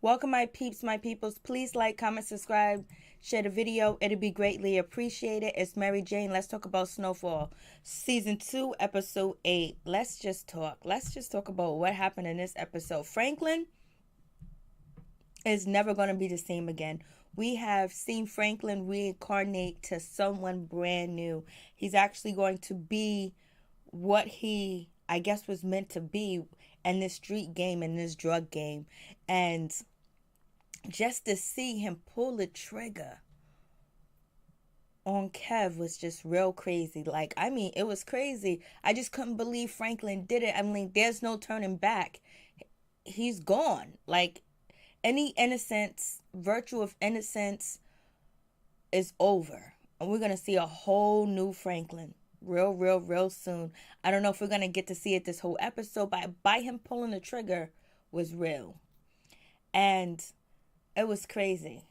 Welcome, my peeps, my peoples. Please like, comment, subscribe, share the video. It'll be greatly appreciated. It's Mary Jane. Let's talk about Snowfall. Season 2, Episode 8. Let's just talk. Let's just talk about what happened in this episode. Franklin is never going to be the same again. We have seen Franklin reincarnate to someone brand new. He's actually going to be what he, I guess, was meant to be in this street game, in this drug game. And just to see him pull the trigger on Kev was just real crazy. It was crazy. I just couldn't believe Franklin did it. I mean, there's no turning back. He's gone. Any innocence, virtue of innocence is over. And we're going to see a whole new Franklin real soon. I don't know if we're going to get to see it this whole episode, but by him pulling the trigger was real. And it was crazy.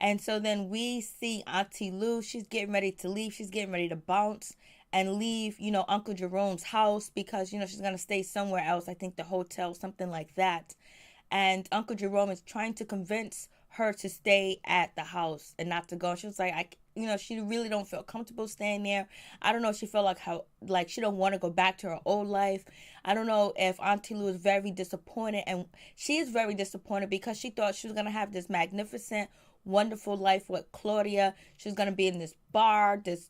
And so then we see Auntie Lou. She's getting ready to leave. She's getting ready to bounce and leave, Uncle Jerome's house because, she's going to stay somewhere else. I think the hotel, something like that. And Uncle Jerome is trying to convince her to stay at the house and not to go. She was like, she really don't feel comfortable staying there. I don't know if she felt like she don't want to go back to her old life. I don't know if Auntie Lou is very disappointed, and she is very disappointed because she thought she was going to have this magnificent, wonderful life with Claudia. She was going to be in this bar, this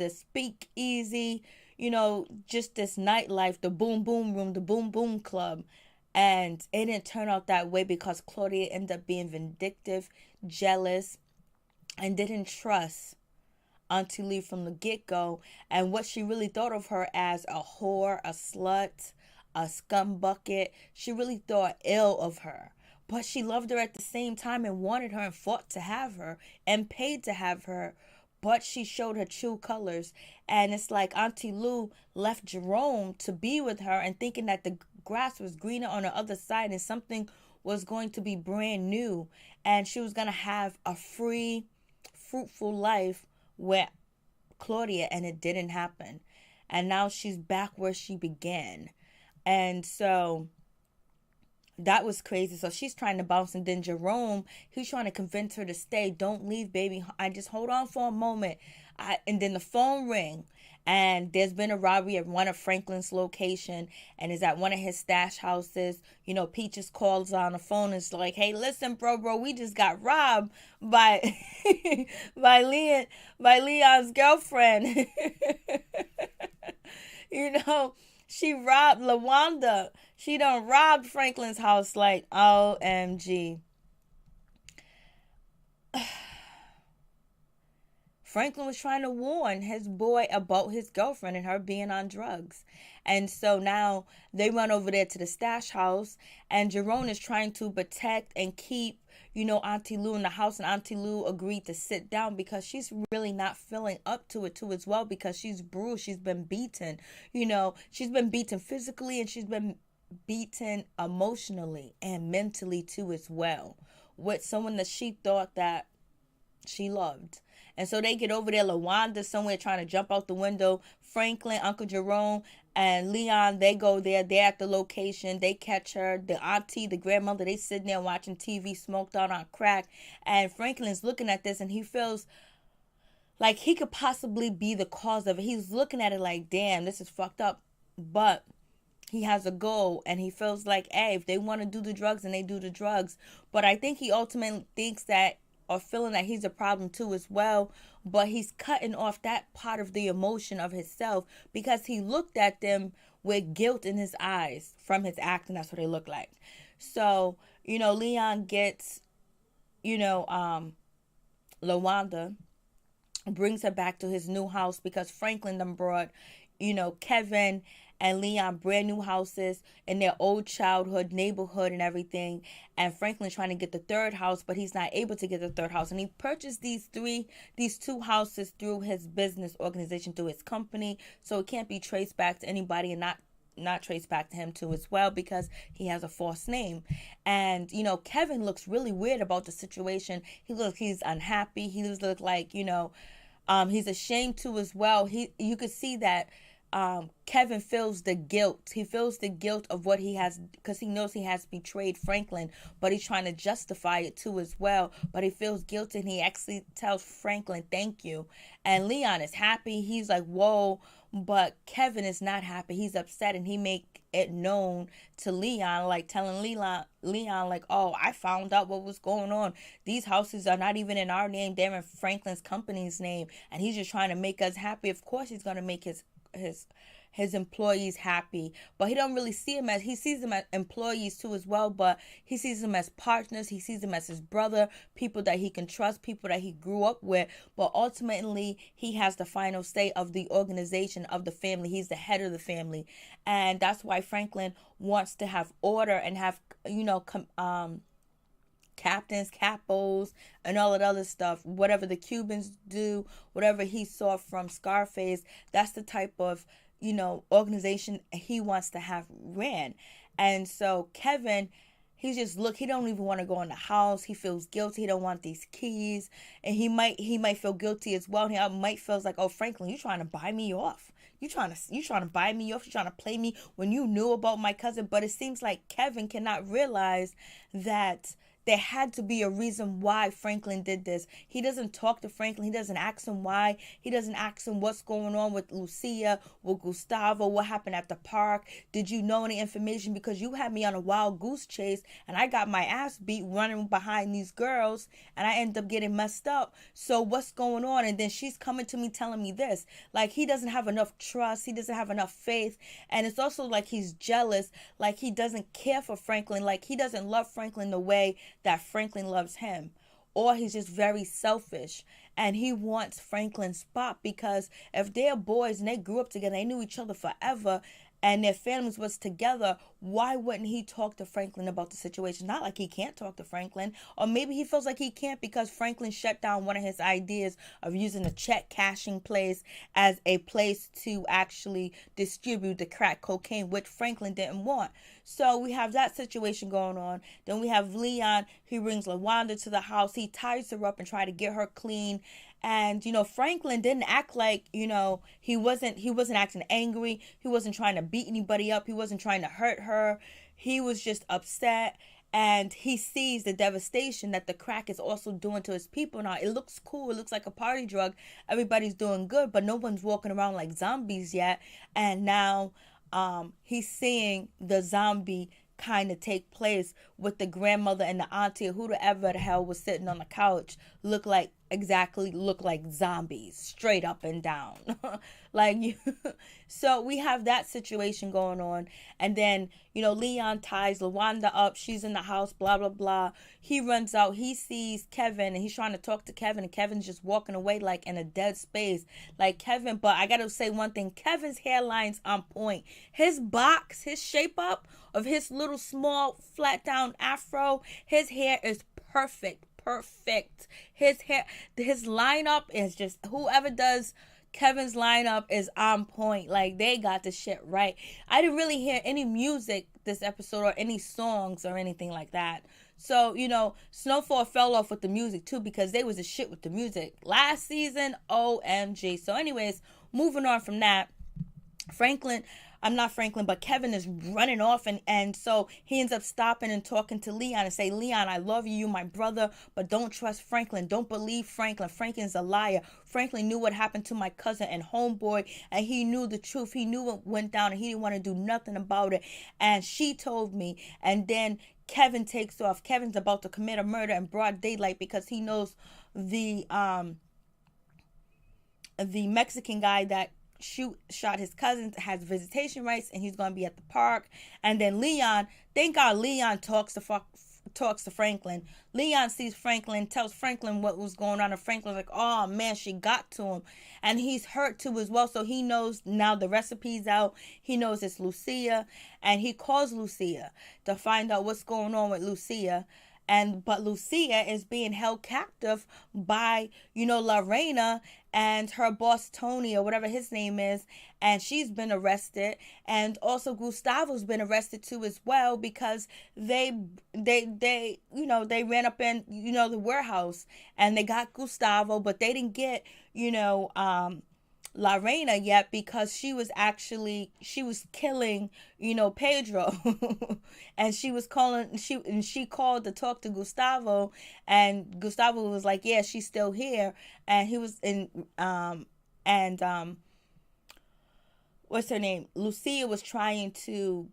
speakeasy, just this nightlife, the boom boom room, the boom boom club. And it didn't turn out that way because Claudia ended up being vindictive, jealous, and didn't trust Auntie Lee from the get-go. And what she really thought of her as a whore, a slut, a scumbucket, she really thought ill of her. But she loved her at the same time and wanted her and fought to have her and paid to have her. But she showed her true colors. And it's like Auntie Lou left Jerome to be with her and thinking that the grass was greener on the other side and something was going to be brand new. And she was going to have a free, fruitful life with Claudia, and it didn't happen. And now she's back where she began. And so that was crazy. So she's trying to bounce, and then Jerome, he's trying to convince her to stay. Don't leave, baby. I just hold on for a moment. And then the phone ring, and there's been a robbery at one of Franklin's location, and is at one of his stash houses. Peaches calls on the phone and is like, "Hey, listen, bro, we just got robbed by by Leon's girlfriend." She robbed LaWanda. She done robbed Franklin's house. Like, OMG. Franklin was trying to warn his boy about his girlfriend and her being on drugs. And so now they run over there to the stash house, and Jerome is trying to protect and keep, Auntie Lou in the house. And Auntie Lou agreed to sit down because she's really not feeling up to it too as well, because she's bruised. She's been beaten. She's been beaten physically, and she's been beaten emotionally and mentally too as well, with someone that she thought that she loved. And so they get over there. LaWanda somewhere trying to jump out the window. Franklin, Uncle Jerome, and Leon, they go there. They're at the location. They catch her. The auntie, the grandmother, they sitting there watching TV, smoked out on crack. And Franklin's looking at this, and he feels like he could possibly be the cause of it. He's looking at it like, damn, this is fucked up. But he has a goal, and he feels like, hey, if they want to do the drugs, then they do the drugs. But I think he ultimately thinks that, or feeling that he's a problem too as well, but he's cutting off that part of the emotion of himself because he looked at them with guilt in his eyes from his acting. That's what they look like. So, Leon gets, LaWanda, brings her back to his new house because Franklin done brought, Kevin and Leon brand new houses in their old childhood neighborhood and everything. And Franklin's trying to get the third house, but he's not able to get the third house. And he purchased these two houses through his business organization, through his company. So it can't be traced back to anybody, and not traced back to him too as well, because he has a false name. And Kevin looks really weird about the situation. He's unhappy. He looks like he's ashamed too as well. You could see that Kevin feels the guilt. He feels the guilt of what he has, because he knows he has betrayed Franklin, but he's trying to justify it too as well. But he feels guilty, and he actually tells Franklin, thank you. And Leon is happy. He's like, whoa. But Kevin is not happy. He's upset, and he make it known to Leon, like telling Leon, like, oh, I found out what was going on. These houses are not even in our name. They're in Franklin's company's name, and he's just trying to make us happy. Of course he's going to make his employees happy, but he don't really see him as, he sees them as employees too as well, but he sees them as partners. He sees them as his brother, people that he can trust, people that he grew up with. But ultimately he has the final say of the organization, of the family. He's the head of the family, and that's why Franklin wants to have order and have, captains, capos, and all that other stuff. Whatever the Cubans do, whatever he saw from Scarface, that's the type of, organization he wants to have ran. And so Kevin, he don't even want to go in the house. He feels guilty. He don't want these keys. And he might feel guilty as well. He might feels like, oh, Franklin, you trying to buy me off. You trying to buy me off. You trying to play me when you knew about my cousin. But it seems like Kevin cannot realize that there had to be a reason why Franklin did this. He doesn't talk to Franklin. He doesn't ask him why. He doesn't ask him what's going on with Lucia, with Gustavo, what happened at the park. Did you know any information? Because you had me on a wild goose chase, and I got my ass beat running behind these girls, and I ended up getting messed up. So what's going on? And then she's coming to me telling me this. Like, he doesn't have enough trust. He doesn't have enough faith. And it's also like he's jealous. Like, he doesn't care for Franklin. Like, he doesn't love Franklin the way that Franklin loves him. Or he's just very selfish, and he wants Franklin's spot, because if they're boys and they grew up together, they knew each other forever, and their families was together, why wouldn't he talk to Franklin about the situation? Not like he can't talk to Franklin, or maybe he feels like he can't because Franklin shut down one of his ideas of using a check cashing place as a place to actually distribute the crack cocaine, which Franklin didn't want. So we have that situation going on. Then we have Leon. He brings LaWanda to the house. He ties her up and try to get her clean. And, Franklin didn't act like, he wasn't acting angry. He wasn't trying to beat anybody up. He wasn't trying to hurt her. He was just upset. And he sees the devastation that the crack is also doing to his people. Now, it looks cool. It looks like a party drug. Everybody's doing good, but no one's walking around like zombies yet. And now he's seeing the zombie kind of take place with the grandmother and the auntie, whoever the hell was sitting on the couch, look like zombies, straight up and down. So we have that situation going on. And then, Leon ties LaWanda up. She's in the house, blah, blah, blah. He runs out. He sees Kevin, and he's trying to talk to Kevin, and Kevin's just walking away like in a dead space. Like, Kevin, but I got to say one thing. Kevin's hairline's on point. His box, his shape up of his little small flat down afro, his hair is perfect. His lineup is just, whoever does Kevin's lineup is on point. Like, they got the shit right. I didn't really hear any music this episode, or any songs or anything like that. So, Snowfall fell off with the music too, because they was a shit with the music last season. OMG. So anyways, moving on from that, Kevin is running off, and so he ends up stopping and talking to Leon and say, Leon, I love you, you're my brother, but don't trust Franklin. Don't believe Franklin. Franklin's a liar. Franklin knew what happened to my cousin and homeboy, and he knew the truth. He knew what went down, and he didn't want to do nothing about it. And she told me. And then Kevin takes off. Kevin's about to commit a murder in broad daylight because he knows the Mexican guy that shot his cousin has visitation rights, and he's going to be at the park. And then Leon, thank God Leon talks to Franklin. Leon sees Franklin, tells Franklin what was going on, and Franklin's like, oh man, she got to him. And he's hurt too as well, so he knows now the recipe's out. He knows it's Lucia, and he calls Lucia to find out what's going on with Lucia. But Lucia is being held captive by, Lorena and her boss Tony, or whatever his name is, and she's been arrested. And also Gustavo's been arrested too as well, because they ran up in, the warehouse, and they got Gustavo, but they didn't get, Lorena yet, because she was killing, Pedro. And she called to talk to Gustavo, and Gustavo was like, yeah, she's still here. And he was in and what's her name, Lucia was trying to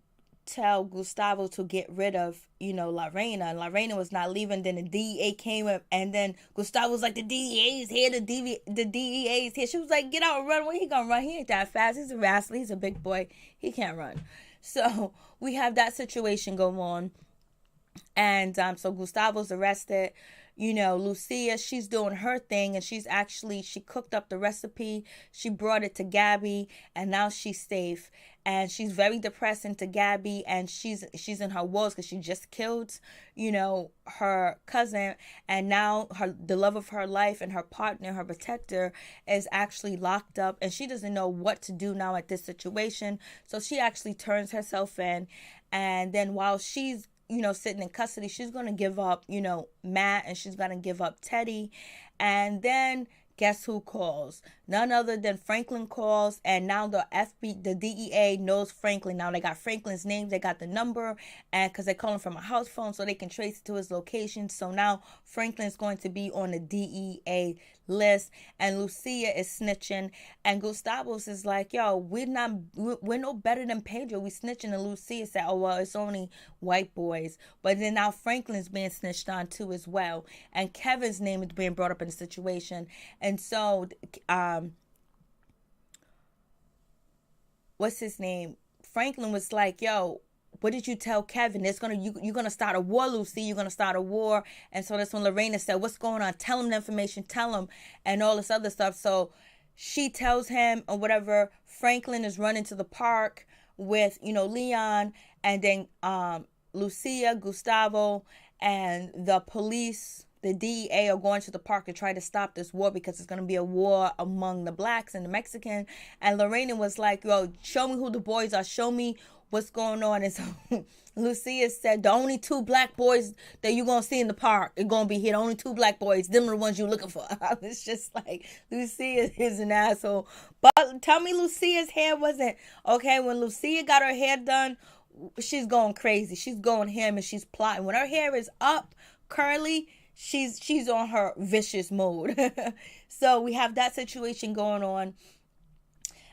tell Gustavo to get rid of, Lorena. And Lorena was not leaving. Then the DEA came up, and then Gustavo was like, the DEA is here, the DEA is here. She was like, get out and run. When he gonna run? He ain't that fast. He's a wrestler. He's a big boy. He can't run. So we have that situation going on. And so Gustavo's arrested. Lucia, she's doing her thing, and she cooked up the recipe. She brought it to Gabby, and now she's safe. And she's very depressing to Gabby, and she's in her walls because she just killed, her cousin, and now the love of her life and her partner, her protector, is actually locked up, and she doesn't know what to do now at this situation. So she actually turns herself in, and then while she's sitting in custody, she's going to give up, Matt, and she's going to give up Teddy. And then guess who calls? None other than Franklin calls, and now the DEA knows Franklin. Now they got Franklin's name, they got the number, and because they call him from a house phone, so they can trace it to his location. So now Franklin's going to be on the DEA list, and Lucia is snitching, and Gustavos is like, yo, we're no better than Pedro. We snitching. And Lucia said, oh well, it's only white boys. But then now Franklin's being snitched on too as well, and Kevin's name is being brought up in the situation. And so what's his name, Franklin was like, yo, what did you tell Kevin? You're gonna start a war, Lucy. You're gonna start a war. And so that's when Lorena said, what's going on? Tell him the information. Tell him, and all this other stuff. So she tells him or whatever. Franklin is running to the park with, Leon, and then Lucia, Gustavo, and the police. The DEA are going to the park to try to stop this war because it's going to be a war among the blacks and the Mexican. And Lorena was like, yo, show me who the boys are. Show me what's going on. And so Lucia said, the only two black boys that you're going to see in the park are going to be here. The only two black boys. Them are the ones you're looking for. I was just like, Lucia is an asshole. But tell me Lucia's hair wasn't. Okay, when Lucia got her hair done, she's going crazy. She's going ham and she's plotting. When her hair is up, curly, she's on her vicious mode. So we have that situation going on.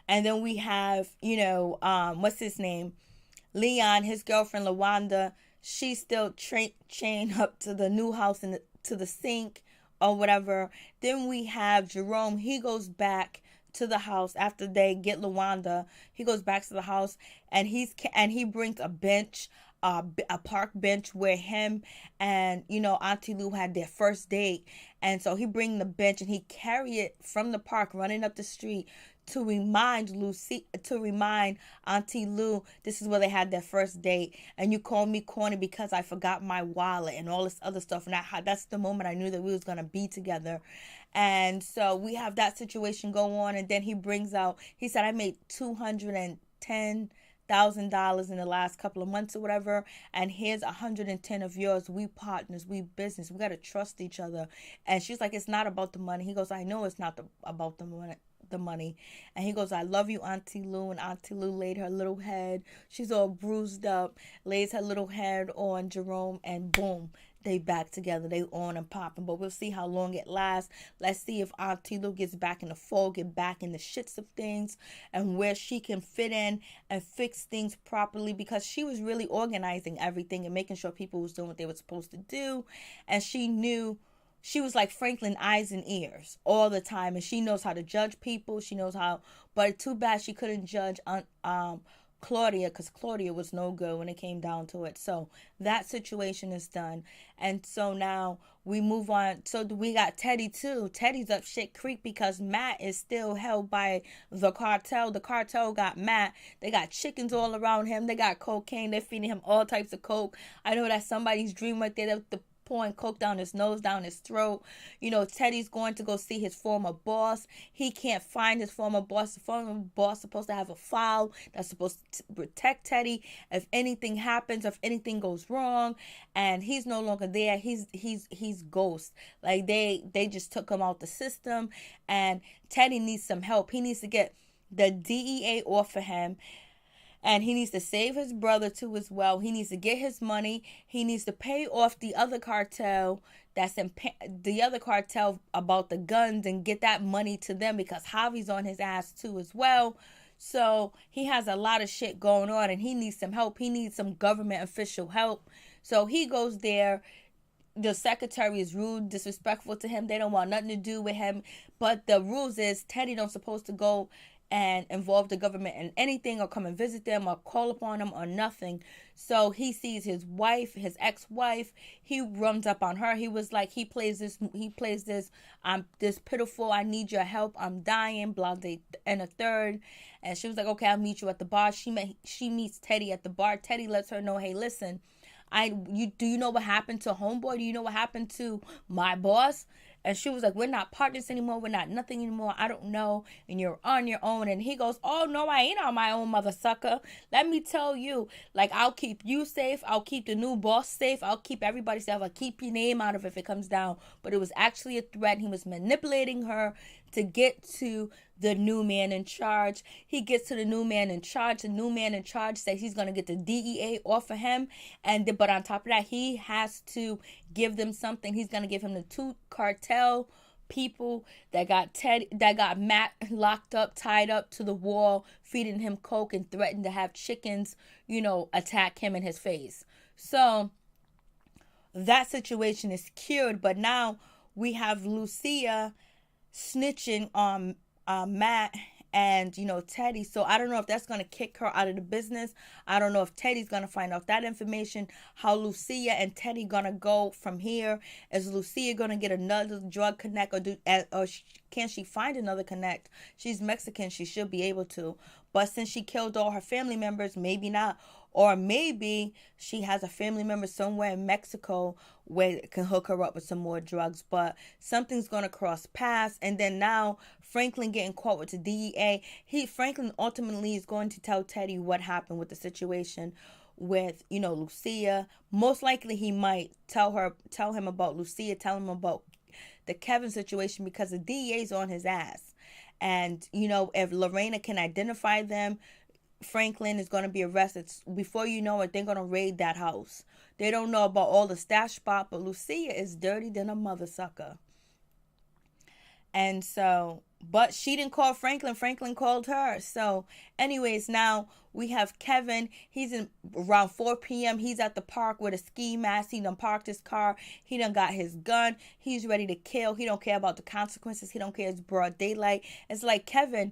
And then we have, what's his name? Leon, his girlfriend, LaWanda. She's still chained up to the new house and to the sink or whatever. Then we have Jerome. He goes back to the house after they get LaWanda. He goes back to the house, and he brings a bench, a park bench where him and Auntie Lou had their first date. And so he bring the bench and he carry it from the park running up the street to remind Auntie Lou this is where they had their first date. And you call me corny because I forgot my wallet and all this other stuff. And that's the moment I knew that we was going to be together. And so we have that situation go on. And then he said, I made $210,000 in the last couple of months or whatever, and here's 110 of yours. We partners, we business, we got to trust each other. And she's like, it's not about the money. He goes, I know it's not about the money. And he goes, I love you, Auntie Lou. And Auntie Lou laid her little head, she's all bruised up, lays her little head on Jerome, and boom, they back together. They on and popping. But we'll see how long it lasts. Let's see if Auntie Lou gets back in the fold, get back in the shits of things, and where she can fit in and fix things properly, because she was really organizing everything and making sure people was doing what they were supposed to do. And she knew, she was like Franklin eyes and ears all the time, and she knows how to judge people. She knows how, but too bad she couldn't judge Claudia, because Claudia was no good when it came down to it. So that situation is done. And so now we move on. So we got Teddy too. Teddy's up shit creek because Matt is still held by the cartel. The cartel got Matt. They got chickens all around him. They got cocaine. They're feeding him all types of coke. I know that's somebody's dream right there. pouring coke down his nose, down his throat. Teddy's going to go see his former boss. He can't find his former boss. The former boss is supposed to have a file that's supposed to protect Teddy if anything happens, if anything goes wrong, and he's no longer there. He's ghost. Like they just took him out the system, and Teddy needs some help. He needs to get the DEA off of him. And he needs to save his brother too as well. He needs to get his money. He needs to pay off the other cartel about the guns and get that money to them, because Javi's on his ass too as well. So he has a lot of shit going on, and he needs some help. He needs some government official help. So he goes there. The secretary is rude, disrespectful to him. They don't want nothing to do with him. But the rules is Teddy don't supposed to go and involve the government in anything, or come and visit them, or call upon them, or nothing. So he sees his wife, his ex-wife. He runs up on her. He was like, he plays this, I'm this pitiful, I need your help, I'm dying, blah, blah, and a third. And she was like, okay, I'll meet you at the bar. She meets Teddy at the bar. Teddy lets her know, hey, listen, do you know what happened to homeboy? Do you know what happened to my boss? And she was like, we're not partners anymore. We're not nothing anymore. I don't know. And you're on your own. And he goes, oh, no, I ain't on my own, mother sucker. Let me tell you, like, I'll keep you safe. I'll keep the new boss safe. I'll keep everybody safe. I'll keep your name out of it if it comes down. But it was actually a threat. He was manipulating her to get to the new man in charge. He gets to the new man in charge. The new man in charge says he's going to get the DEA off of him. But on top of that, he has to give them something. He's going to give him the 2 cartel people that got Matt locked up, tied up to the wall, feeding him coke and threatened to have chickens, attack him in his face. So that situation is cured. But now we have Lucia snitching on Matt and Teddy. So I don't know if that's going to kick her out of the business. I don't know if Teddy's going to find out that information, how Lucia and Teddy going to go from here. Is Lucia going to get another drug connect, or can she find another connect? She's Mexican, she should be able to, but since she killed all her family members, maybe not. Or maybe she has a family member somewhere in Mexico where it can hook her up with some more drugs. But something's going to cross paths. And then now Franklin getting caught with the DEA. Franklin ultimately is going to tell Teddy what happened with the situation with, Lucia. Most likely he might tell him about Lucia, tell him about the Kevin situation, because the DEA's on his ass. And, if Lorena can identify them, Franklin is going to be arrested. Before you know it, they're going to raid that house. They don't know about all the stash spot, but Lucia is dirty than a mother sucker. And so, but she didn't call Franklin. Franklin called her. So anyways, now we have Kevin. He's in around 4 p.m. He's at the park with a ski mask. He done parked his car. He done got his gun. He's ready to kill. He don't care about the consequences. He don't care. It's broad daylight. It's like, Kevin,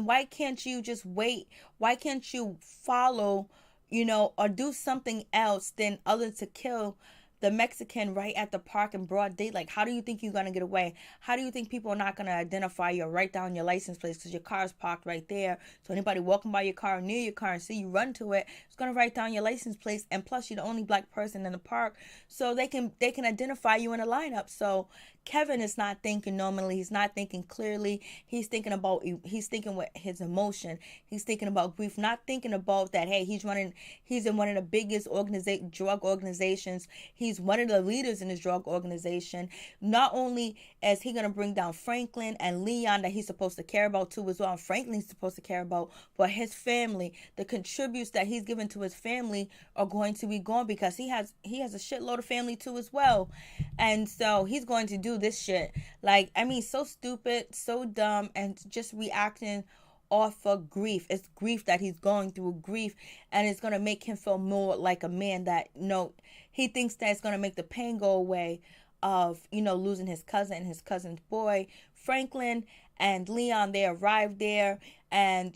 why can't you just wait? Why can't you follow, or do something else than other to kill the Mexican right at the park in broad daylight? Like, how do you think you're going to get away? How do you think people are not going to identify you or write down your license plate, because your car is parked right there? So anybody walking by your car or near your car and see you run to it, it's going to write down your license plate. And plus, you're the only black person in the park, so they can identify you in a lineup. So Kevin is not thinking normally. He's not thinking clearly. He's thinking with his emotion. He's thinking about grief, not thinking about that, hey, he's in one of the biggest drug organizations. He's one of the leaders in his drug organization. Not only is he going to bring down Franklin and Leon, that he's supposed to care about too as well, and Franklin's supposed to care about, but his family, the contributes that he's given to his family are going to be gone, because he has a shitload of family too as well. And so he's going to do this shit. Like, I mean, so stupid, so dumb, and just reacting off of grief. It's grief that he's going through, grief, and it's going to make him feel more like a man, that, he thinks that it's going to make the pain go away of, losing his cousin and his cousin's boy. Franklin and Leon, they arrived there, and,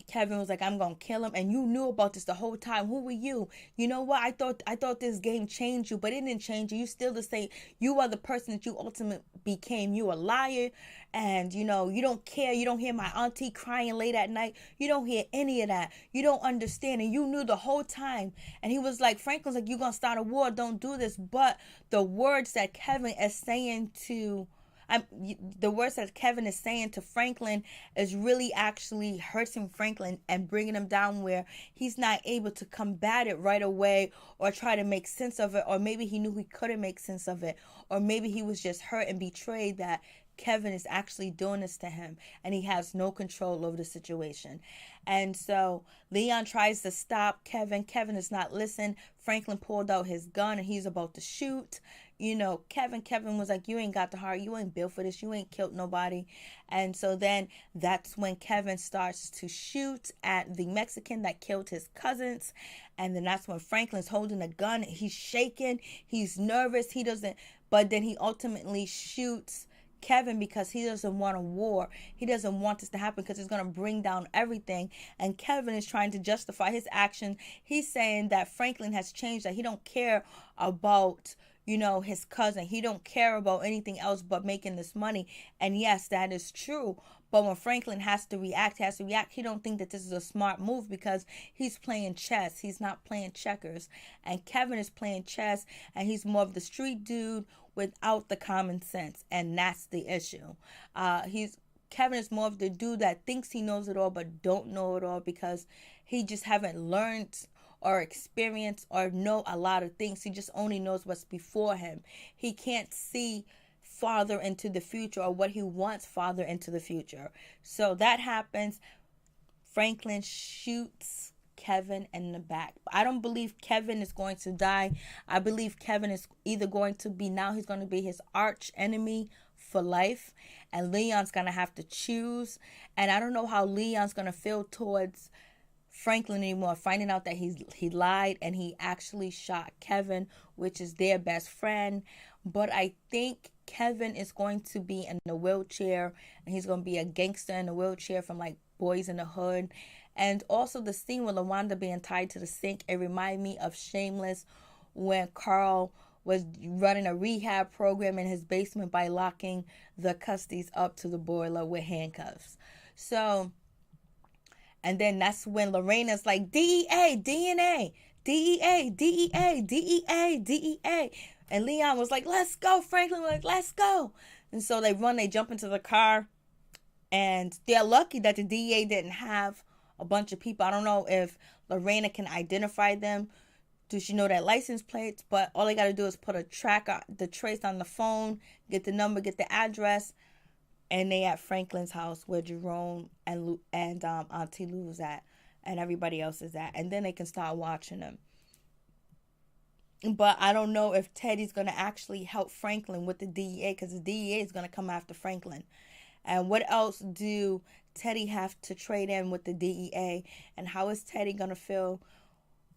Kevin was like, I'm gonna kill him, and you knew about this the whole time. Who were you? You know what? I thought this game changed you, but it didn't change you. You still the same. You are the person that you ultimately became. You a liar, and you don't care. You don't hear my auntie crying late at night. You don't hear any of that. You don't understand, and you knew the whole time. And he was like, Franklin's like, you gonna start a war? Don't do this. But the words that Kevin is saying to the words that Kevin is saying to Franklin is really actually hurting Franklin and bringing him down where he's not able to combat it right away or try to make sense of it, or maybe he knew he couldn't make sense of it, or maybe he was just hurt and betrayed that Kevin is actually doing this to him and he has no control over the situation. And so Leon tries to stop Kevin. Kevin is not listening. Franklin pulled out his gun and he's about to shoot. Kevin was like, you ain't got the heart. You ain't built for this. You ain't killed nobody. And so then that's when Kevin starts to shoot at the Mexican that killed his cousins. And then that's when Franklin's holding a gun. He's shaking. He's nervous. But then he ultimately shoots Kevin because he doesn't want a war. He doesn't want this to happen because it's going to bring down everything. And Kevin is trying to justify his action. He's saying that Franklin has changed, that he don't care about his cousin. He don't care about anything else but making this money. And yes, that is true. But when Franklin has to react, he don't think that this is a smart move because he's playing chess. He's not playing checkers. And Kevin is playing chess, and he's more of the street dude without the common sense. And that's the issue. Kevin is more of the dude that thinks he knows it all but don't know it all because he just haven't learned or experience or know a lot of things. He just only knows what's before him. He can't see farther into the future or what he wants farther into the future. So that happens. Franklin shoots Kevin in the back. I don't believe Kevin is going to die. I believe Kevin is either going to be, now he's going to be his arch enemy for life, and Leon's going to have to choose. And I don't know how Leon's going to feel towards Franklin anymore, finding out that he lied and he actually shot Kevin, which is their best friend. But I think Kevin is going to be in the wheelchair, and he's going to be a gangster in the wheelchair from like Boys in the Hood. And also the scene with LaWanda being tied to the sink, it reminded me of Shameless when Carl was running a rehab program in his basement by locking the custodies up to the boiler with handcuffs. So, and then that's when Lorena's like, DEA, DNA, DEA, DEA, DEA, DEA. And Leon was like, let's go. Franklin was like, let's go. And so they jump into the car. And they're lucky that the DEA didn't have a bunch of people. I don't know if Lorena can identify them. Does she know that license plates? But all they got to do is put the trace on the phone, get the number, get the address. And they at Franklin's house where Jerome and Auntie Lou's at, and everybody else is at. And then they can start watching them. But I don't know if Teddy's going to actually help Franklin with the DEA, because the DEA is going to come after Franklin. And what else do Teddy have to trade in with the DEA? And how is Teddy going to feel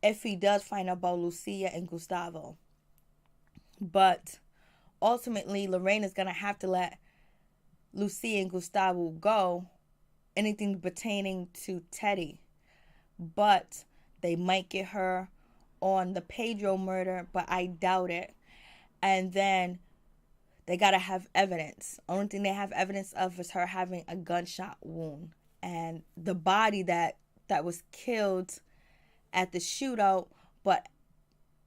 if he does find out about Lucia and Gustavo? But ultimately, Lorena's going to have to let Lucia and Gustavo go, anything pertaining to Teddy. But they might get her on the Pedro murder, but I doubt it. And then they gotta have evidence. Only thing they have evidence of is her having a gunshot wound. And the body that was killed at the shootout, but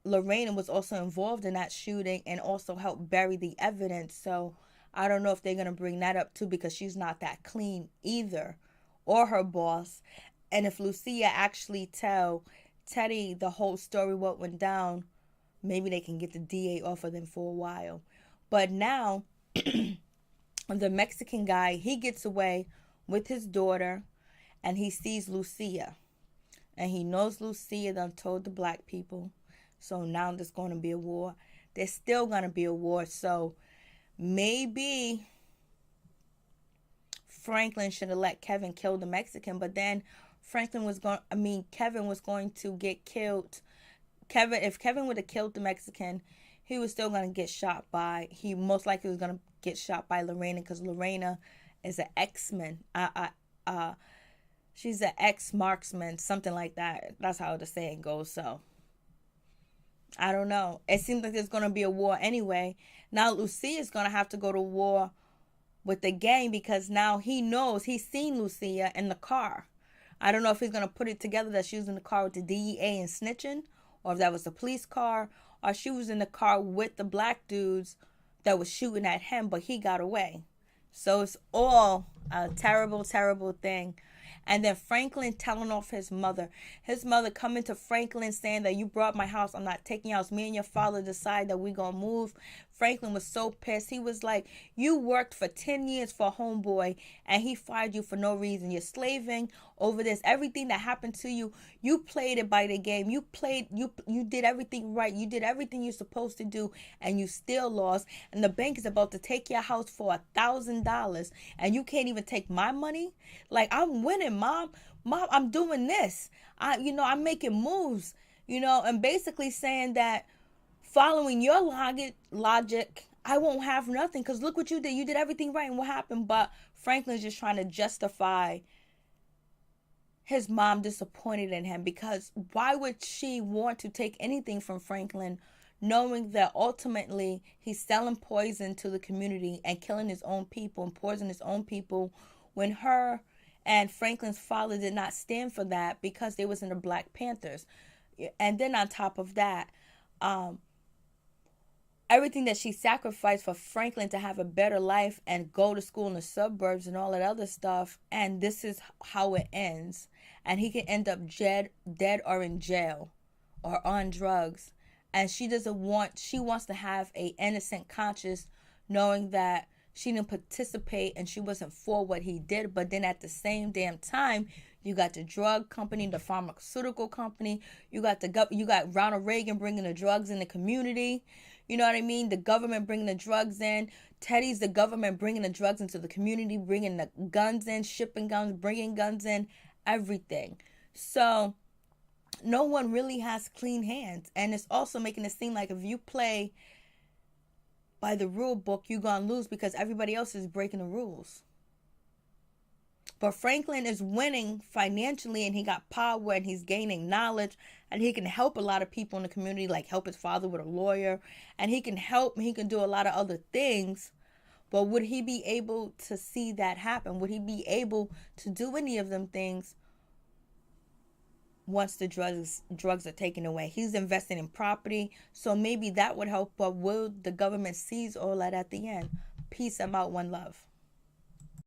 Lorena was also involved in that shooting and also helped bury the evidence. So I don't know if they're gonna bring that up too, because she's not that clean either, or her boss. And if Lucia actually tell Teddy the whole story, what went down, maybe they can get the DA off of them for a while. But now, the Mexican guy, he gets away with his daughter, and he sees Lucia. And he knows Lucia done told the black people. So now there's going to be a war. There's still going to be a war. So maybe Franklin should have let Kevin kill the Mexican. But then Kevin was going to get killed. If Kevin would have killed the Mexican, he was still going to get shot by, he most likely was going to get shot by Lorena, because Lorena is an X-Men. She's an ex-marksman, something like that. That's how the saying goes. So I don't know. It seems like there's going to be a war anyway. Now Lucia is going to have to go to war with the gang because now he knows he's seen Lucia in the car. I don't know if he's going to put it together that she was in the car with the DEA and snitching, or if that was a police car, or she was in the car with the black dudes that was shooting at him, but he got away. So it's all a terrible, terrible thing. And then Franklin telling off his mother. His mother coming to Franklin saying that you brought my house. I'm not taking your house. Me and your father decide that we're going to move. Franklin was so pissed. He was like, you worked for 10 years for a homeboy and he fired you for no reason. You're slaving over this. Everything that happened to you, you played it by the game. You did everything right. You did everything you're supposed to do and you still lost. And the bank is about to take your house for $1,000 and you can't even take my money. Like, I'm winning, Mom, I'm doing this. I'm making moves, and basically saying that following your logic, I won't have nothing because look what you did. You did everything right and what happened? But Franklin's just trying to justify his mom disappointed in him because why would she want to take anything from Franklin knowing that ultimately he's selling poison to the community and killing his own people and poisoning his own people when her and Franklin's father did not stand for that because they was in the Black Panthers. And then on top of that, everything that she sacrificed for Franklin to have a better life and go to school in the suburbs and all that other stuff. And this is how it ends. And he can end up dead or in jail or on drugs. And she wants to have a innocent conscience knowing that she didn't participate and she wasn't for what he did. But then at the same damn time, you got the drug company, the pharmaceutical company. You got Ronald Reagan bringing the drugs in the community. You know what I mean? The government bringing the drugs in. Teddy's the government bringing the drugs into the community, bringing the guns in, shipping guns, bringing guns in, everything. So no one really has clean hands. And it's also making it seem like if you play by the rule book, you're going to lose because everybody else is breaking the rules. But Franklin is winning financially and he got power and he's gaining knowledge and he can help a lot of people in the community, like help his father with a lawyer, and he can do a lot of other things. But would he be able to see that happen? Would he be able to do any of them things once the drugs are taken away? He's investing in property, so maybe that would help. But will the government seize all that at the end? Peace. I'm out. One love.